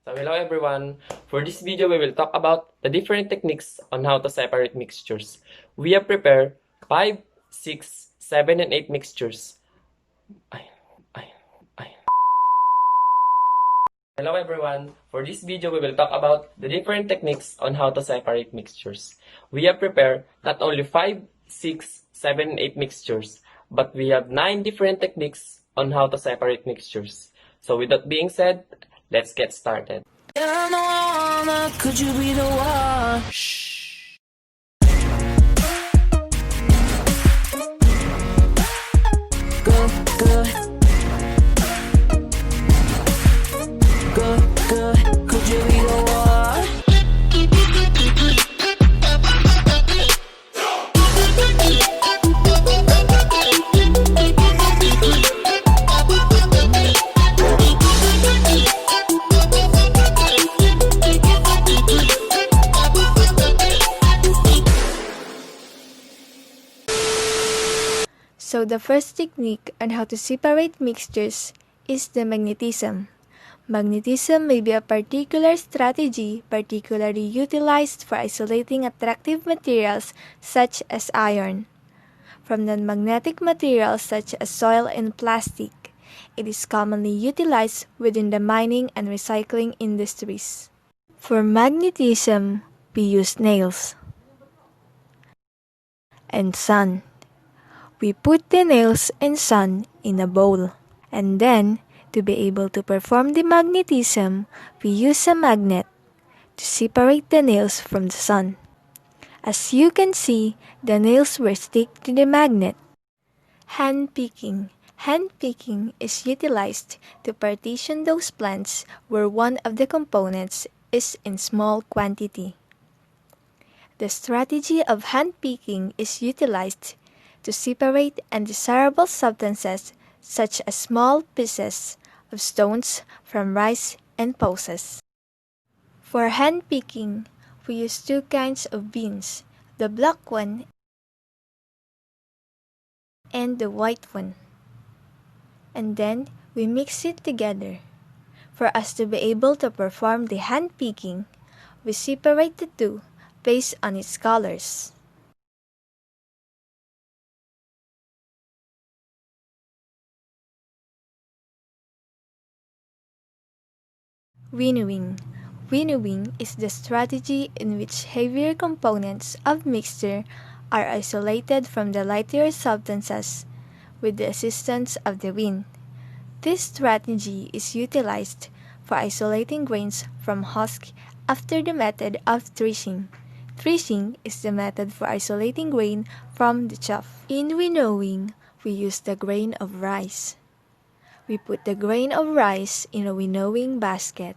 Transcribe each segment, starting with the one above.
So hello everyone. For this video, we will talk about the different techniques on how to separate mixtures. We have prepared 5, 6, 7, and 8 mixtures. Ay, ay, ay. Hello everyone. For this video, we will talk about the different techniques on how to separate mixtures. We have prepared not only 5, 6, 7, and 8 mixtures, but we have 9 different techniques on how to separate mixtures. So with that being said, let's get started. Could you be the one? Good, good. Good, good. Could you be the one? So the first technique on how to separate mixtures is the magnetism. Magnetism may be a particular strategy particularly utilized for isolating attractive materials such as iron from non-magnetic materials such as soil and plastic. It is commonly utilized within the mining and recycling industries. For magnetism, we use nails and sun. We put the nails and sun in a bowl. And then, to be able to perform the magnetism, we use a magnet to separate the nails from the sun. As you can see, the nails were stick to the magnet. Hand picking. Hand picking is utilized to partition those plants where one of the components is in small quantity. The strategy of hand picking is utilized to separate undesirable substances such as small pieces of stones from rice and pulses. For hand picking, we use two kinds of beans, the black one and the white one. And then we mix it together. For us to be able to perform the hand picking, we separate the two based on its colors. Winnowing. Winnowing is the strategy in which heavier components of mixture are isolated from the lighter substances with the assistance of the wind. This strategy is utilized for isolating grains from husk after the method of threshing. Threshing is the method for isolating grain from the chaff. In winnowing, we use the grain of rice. We put the grain of rice in a winnowing basket.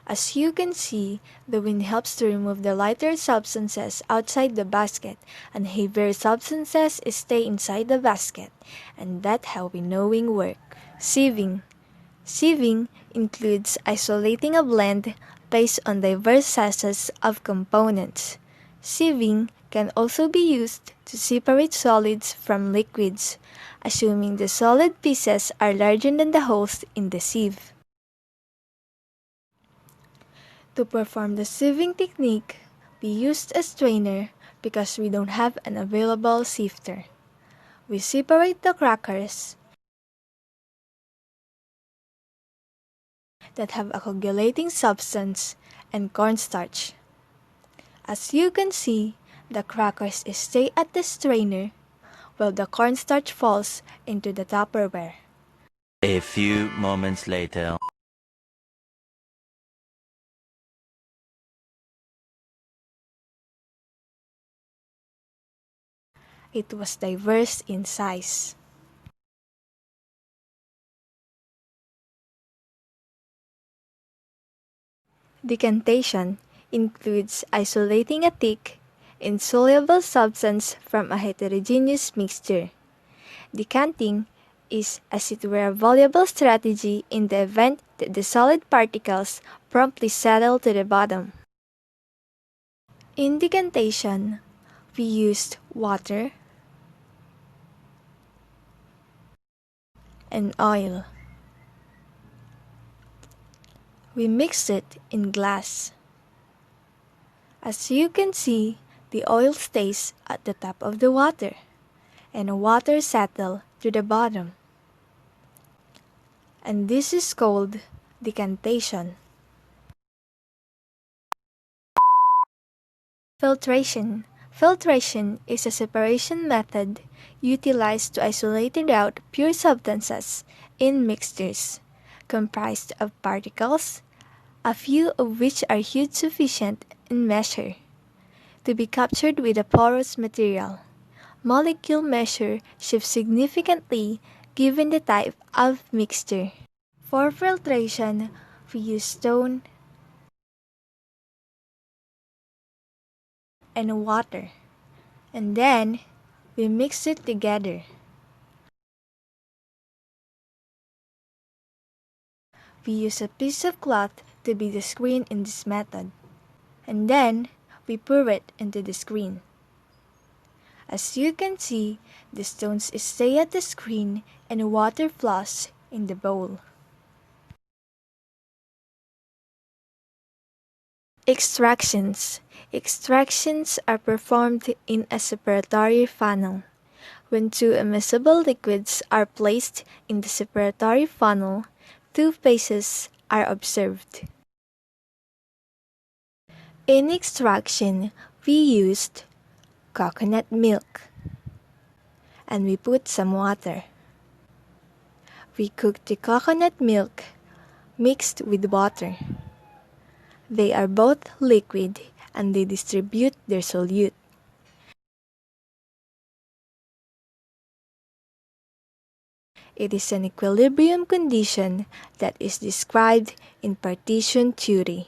As you can see, the wind helps to remove the lighter substances outside the basket, and heavier substances stay inside the basket, and that's how winnowing works. Sieving. Sieving includes isolating a blend based on diverse sizes of components. Sieving can also be used to separate solids from liquids, assuming the solid pieces are larger than the holes in the sieve. To perform the sieving technique, we used a strainer because we don't have an available sifter. We separate the crackers that have a coagulating substance and cornstarch. As you can see, the crackers stay at the strainer while the cornstarch falls into the Tupperware. A few moments later. It was diverse in size. Decantation includes isolating a thick, insoluble substance from a heterogeneous mixture. Decanting is, as it were, a valuable strategy in the event that the solid particles promptly settle to the bottom. In decantation, we used water and oil. We mix it in glass. As you can see, the oil stays at the top of the water, and water settles to the bottom. And this is called decantation. Filtration. Filtration is a separation method utilized to isolate out pure substances in mixtures, comprised of particles, a few of which are huge sufficient in measure to be captured with a porous material. Molecule measure shifts significantly given the type of mixture. For filtration, we use stone and water, and then we mix it together. We use a piece of cloth to be the screen in this method, and then we pour it into the screen. As you can see, the stones stay at the screen and water flows in the bowl. Extractions. Extractions are performed in a separatory funnel. When two immiscible liquids are placed in the separatory funnel, two phases are observed. In extraction, we used coconut milk, and we put some water. We cooked the coconut milk mixed with water. They are both liquid and they distribute their solute. It is an equilibrium condition that is described in partition theory.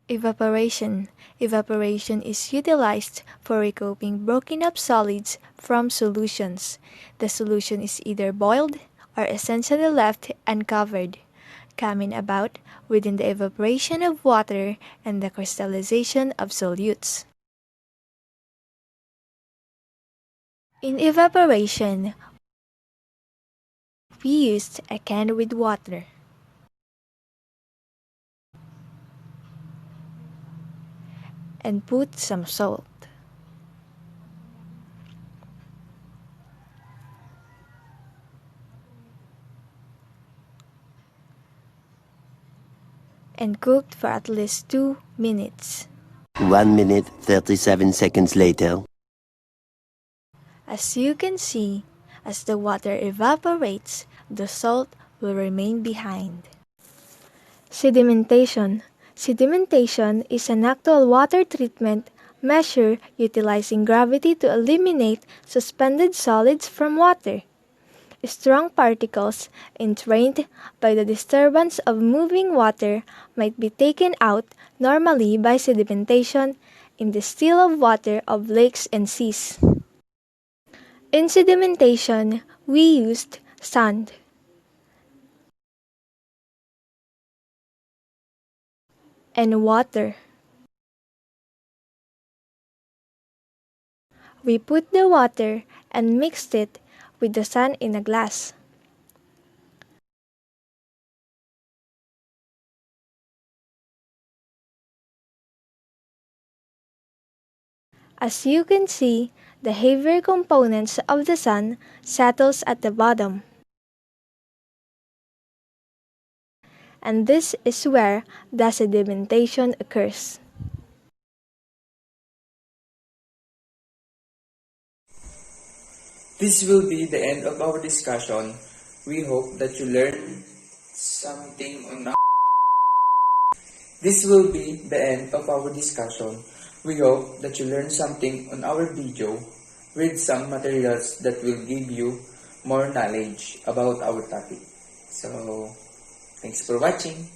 Evaporation. Evaporation is utilized for recouping broken up solids from solutions. The solution is either boiled or essentially left uncovered, coming about within the evaporation of water and the crystallization of solutes. In evaporation, we used a can with water. And put some salt. And cooked for at least 2 minutes. 1 minute 37 seconds later. As you can see, as the water evaporates, the salt will remain behind. Sedimentation. Sedimentation is an actual water treatment measure utilizing gravity to eliminate suspended solids from water. Strong particles entrained by the disturbance of moving water might be taken out normally by sedimentation in the still of water of lakes and seas. In sedimentation, we used sand. And water. We put the water and mixed it with the sand in a glass. As you can see, the heavier components of the sand settles at the bottom. And this is where the sedimentation occurs. This will be the end of our discussion. We hope that you learned something on our This will be the end of our discussion. We hope that you learned something on our video with some materials that will give you more knowledge about our topic. So, thanks for watching.